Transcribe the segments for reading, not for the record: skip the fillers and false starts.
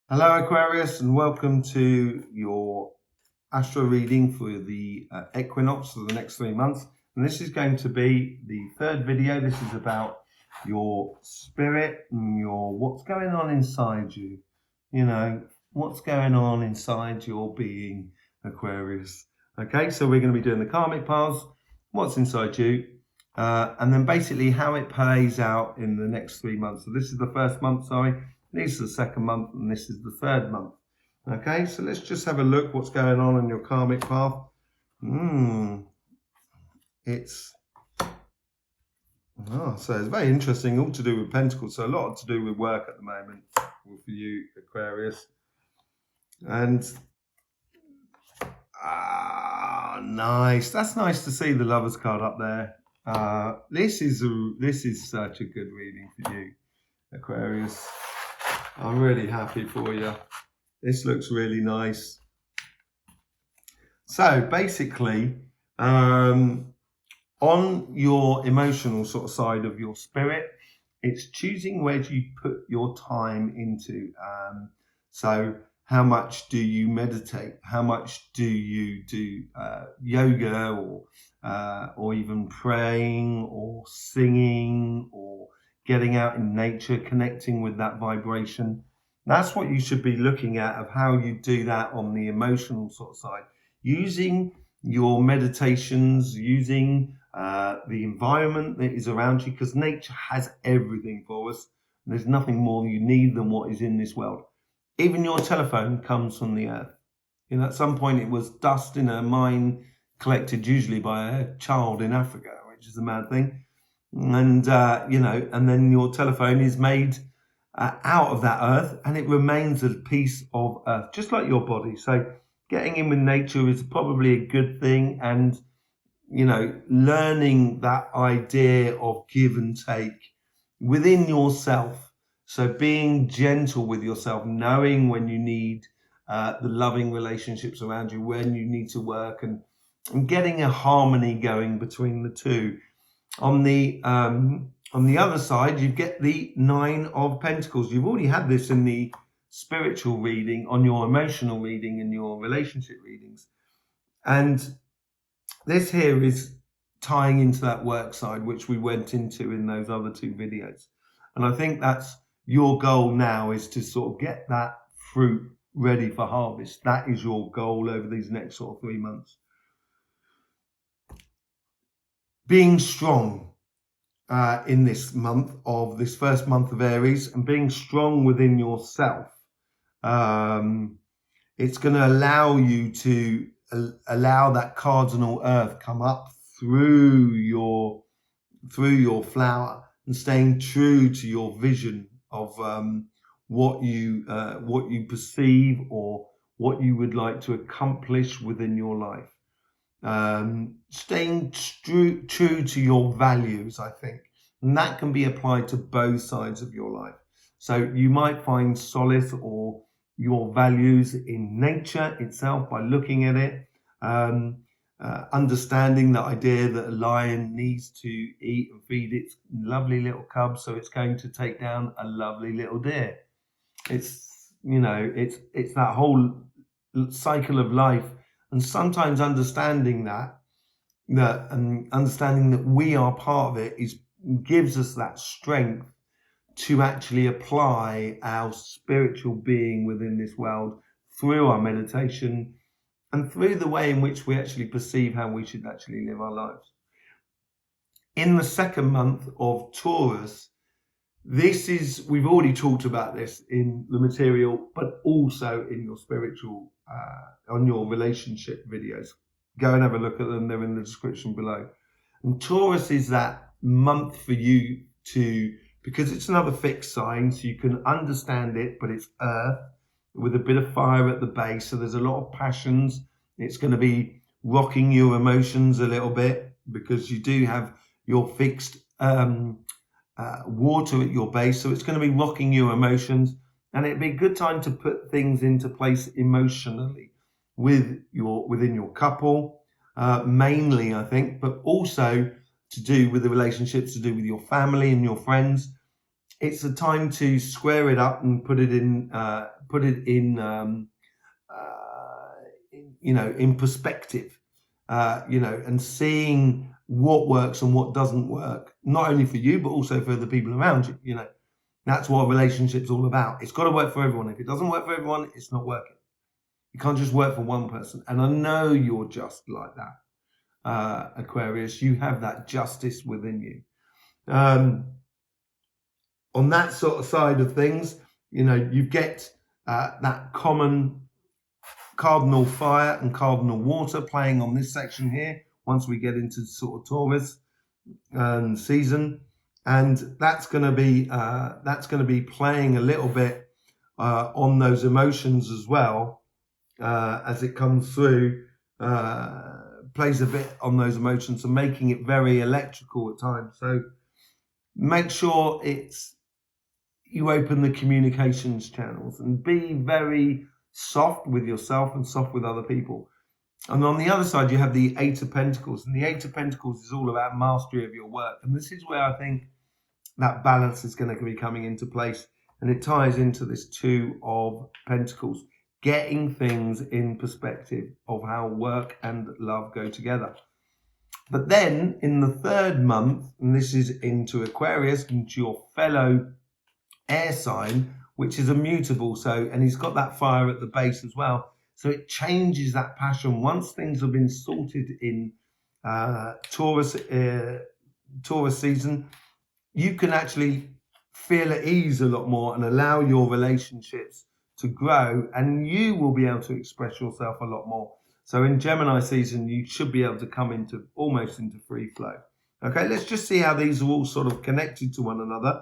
Hello Aquarius, and welcome to your astro reading for the equinox for the next 3 months. And this is going to be the third video. This is about your spirit and what's going on inside you. You know, what's going on inside your being, Aquarius. Okay, so we're going to be doing the karmic paths, what's inside you, and then basically how it plays out in the next 3 months. So this is the first month, sorry. This is the second month, and this is the third month. Okay, so let's just have a look what's going on in your karmic path. So it's very interesting, all to do with Pentacles. So a lot to do with work at the moment for you, Aquarius. And nice. That's nice to see the Lovers card up there. This is such a good reading for you, Aquarius. I'm really happy for you. This looks really nice. So basically, on your emotional sort of side of your spirit, it's choosing where do you put your time into. So how much do you meditate? How much do you do yoga or even praying or singing or getting out in nature, connecting with that vibration? That's what you should be looking at, of how you do that on the emotional sort of side. Using your meditations, using the environment that is around you, because nature has everything for us. There's nothing more you need than what is in this world. Even your telephone comes from the earth. You know, at some point it was dust in a mine collected usually by a child in Africa, which is a mad thing. And, and then your telephone is made out of that earth, and it remains a piece of earth, just like your body. So getting in with nature is probably a good thing. And, learning that idea of give and take within yourself. So being gentle with yourself, knowing when you need the loving relationships around you, when you need to work, and getting a harmony going between the two. On the other side, you get the Nine of Pentacles. You've already had this in the spiritual reading, on your emotional reading and your relationship readings. And this here is tying into that work side, which we went into in those other two videos. And I think that's your goal now, is to sort of get that fruit ready for harvest. That is your goal over these next sort of 3 months. Being strong in this first month of Aries, and being strong within yourself. It's going to allow you to allow that cardinal earth come up through your flower, and staying true to your vision of what you perceive or what you would like to accomplish within your life. Staying true to your values, I think, and that can be applied to both sides of your life. So you might find solace or your values in nature itself by looking at it, understanding the idea that a lion needs to eat and feed its lovely little cubs, so it's going to take down a lovely little deer. It's that whole cycle of life. And sometimes understanding that we are part of it gives us that strength to actually apply our spiritual being within this world through our meditation and through the way in which we actually perceive how we should actually live our lives. In the second month of Taurus, we've already talked about this in the material, but also in your spiritual, on your relationship videos. Go and have a look at them. They're in the description below. And Taurus is that month for you because it's another fixed sign, so you can understand it, but it's earth with a bit of fire at the base. So there's a lot of passions. It's going to be rocking your emotions a little bit, because you do have your fixed water at your base, so it's going to be rocking your emotions, and it'd be a good time to put things into place emotionally within your couple, mainly, I think, but also to do with the relationships, to do with your family and your friends. it's a time to square it up and put it in in perspective, and seeing what works and what doesn't work, not only for you but also for the people around you. That's what a relationship's all about. It's got to work for everyone. If it doesn't work for everyone, it's not working. You can't just work for one person. And I know you're just like that, Aquarius. You have that justice within you. On that sort of side of things, you get that common cardinal fire and cardinal water playing on this section here once we get into sort of Taurus season, and that's going to be playing a little bit on those emotions as well, as it comes through, plays a bit on those emotions and making it very electrical at times. So make sure you open the communications channels and be very soft with yourself and soft with other people. And on the other side, you have the Eight of Pentacles. And the Eight of Pentacles is all about mastery of your work. And this is where I think that balance is going to be coming into place. And it ties into this Two of Pentacles, getting things in perspective of how work and love go together. But then in the third month, and this is into Aquarius, into your fellow air sign, which is immutable. So, and he's got that fire at the base as well. So it changes that passion. Once things have been sorted in Taurus season, you can actually feel at ease a lot more and allow your relationships to grow, and you will be able to express yourself a lot more. So in Gemini season, you should be able to come almost into free flow. Okay, let's just see how these are all sort of connected to one another.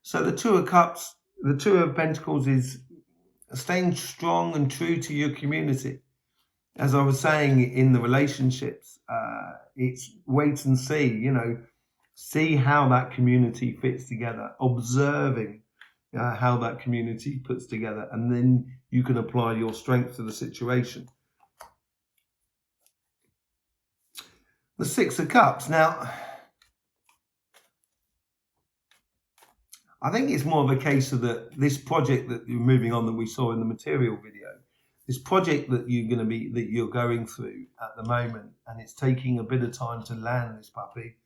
So the Two of Cups, the Two of Pentacles is staying strong and true to your community. As I was saying in the relationships, it's wait and see, see how that community fits together, observing how that community puts together, and then you can apply your strength to the situation. The Six of Cups. Now, I think it's more of a case of this project that you're moving on that we saw in the material video, this project that you're going through at the moment, and it's taking a bit of time to land this puppy,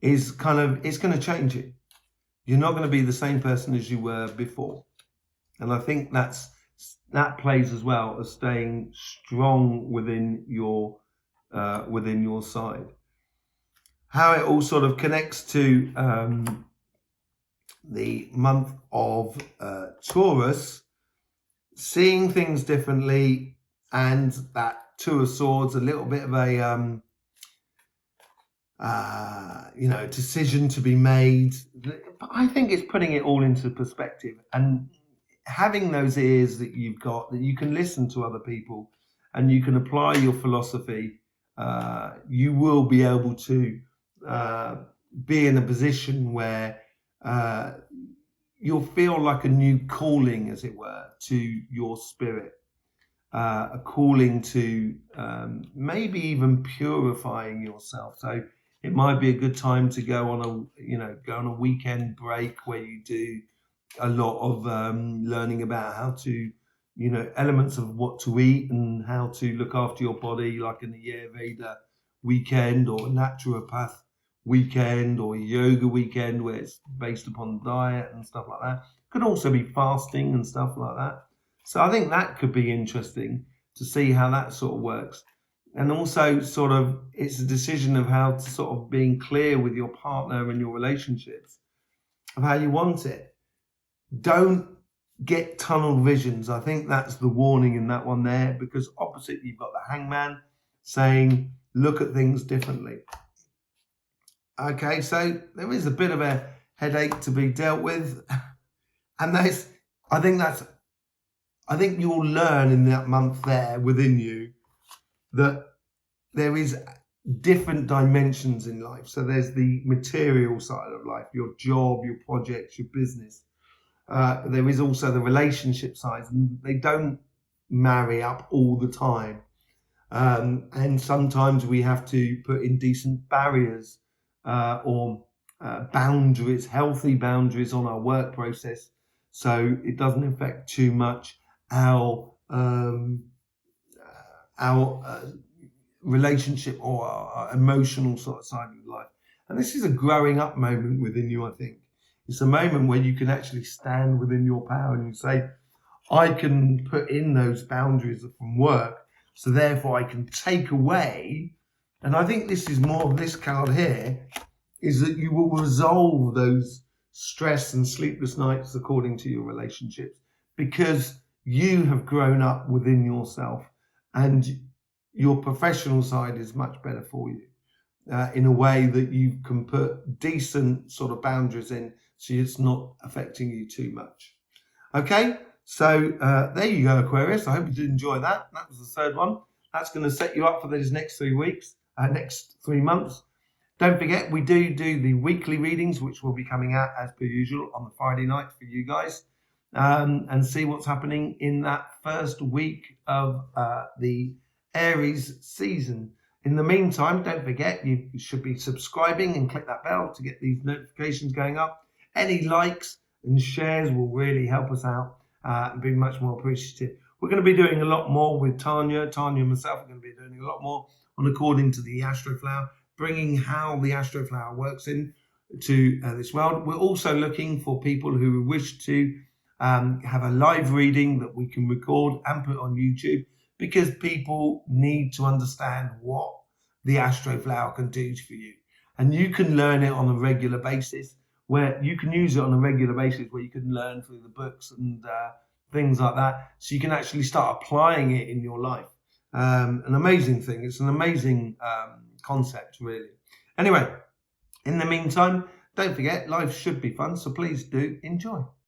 it's going to change it. You're not going to be the same person as you were before. And I think that plays as well as staying strong within your side. How it all sort of connects to the month of Taurus, seeing things differently, and that Two of Swords, a little bit of a decision to be made. But I think it's putting it all into perspective and having those ears that you've got, that you can listen to other people and you can apply your philosophy. You will be able to be in a position where you'll feel like a new calling, as it were, to your spirit, a calling to maybe even purifying yourself. So it might be a good time to go on a weekend break where you do a lot of learning about how to, elements of what to eat and how to look after your body, like in the Ayurveda weekend or a naturopath weekend or a yoga weekend where it's based upon diet and stuff like that. Could also be fasting and stuff like that. So I think that could be interesting to see how that sort of works. And also sort of it's a decision of how to sort of being clear with your partner and your relationships of how you want it. Don't get tunnel visions. I think that's the warning in that one there, because opposite you've got the Hangman saying look at things differently. Okay, so there is a bit of a headache to be dealt with, and I think you'll learn in that month there within you that there is different dimensions in life. So there's the material side of life, your job, your projects, your business. There is also the relationship side, and they don't marry up all the time. And sometimes we have to put in decent barriers or boundaries, healthy boundaries on our work process, so it doesn't affect too much our relationship or our emotional sort of side of life. And this is a growing up moment within you, I think. It's a moment where you can actually stand within your power and you say, I can put in those boundaries from work, so therefore I can take away. And I think this is more of this card here, is that you will resolve those stress and sleepless nights according to your relationships, because you have grown up within yourself and your professional side is much better for you in a way that you can put decent sort of boundaries in, so it's not affecting you too much. Okay, so there you go, Aquarius. I hope you did enjoy that. That was the third one. That's going to set you up for these next 3 weeks, next 3 months. Don't forget, we do the weekly readings, which will be coming out as per usual on the Friday night for you guys, and see what's happening in that first week of the Aries season. In the meantime, don't forget, you should be subscribing and click that bell to get these notifications going up. Any likes and shares will really help us out and be much more appreciative. We're going to be doing a lot more with Tanya and myself are going to be doing a lot more on According to the Astroflower, bringing how the Astroflower works into this world. We're also looking for people who wish to have a live reading that we can record and put on YouTube, because people need to understand what the Astroflower can do for you. And you can learn it on a regular basis, where you can use it on a regular basis, where you can learn through the books and things like that. So you can actually start applying it in your life. An amazing thing. It's an amazing concept, really. Anyway, in the meantime, don't forget, life should be fun, so please do enjoy.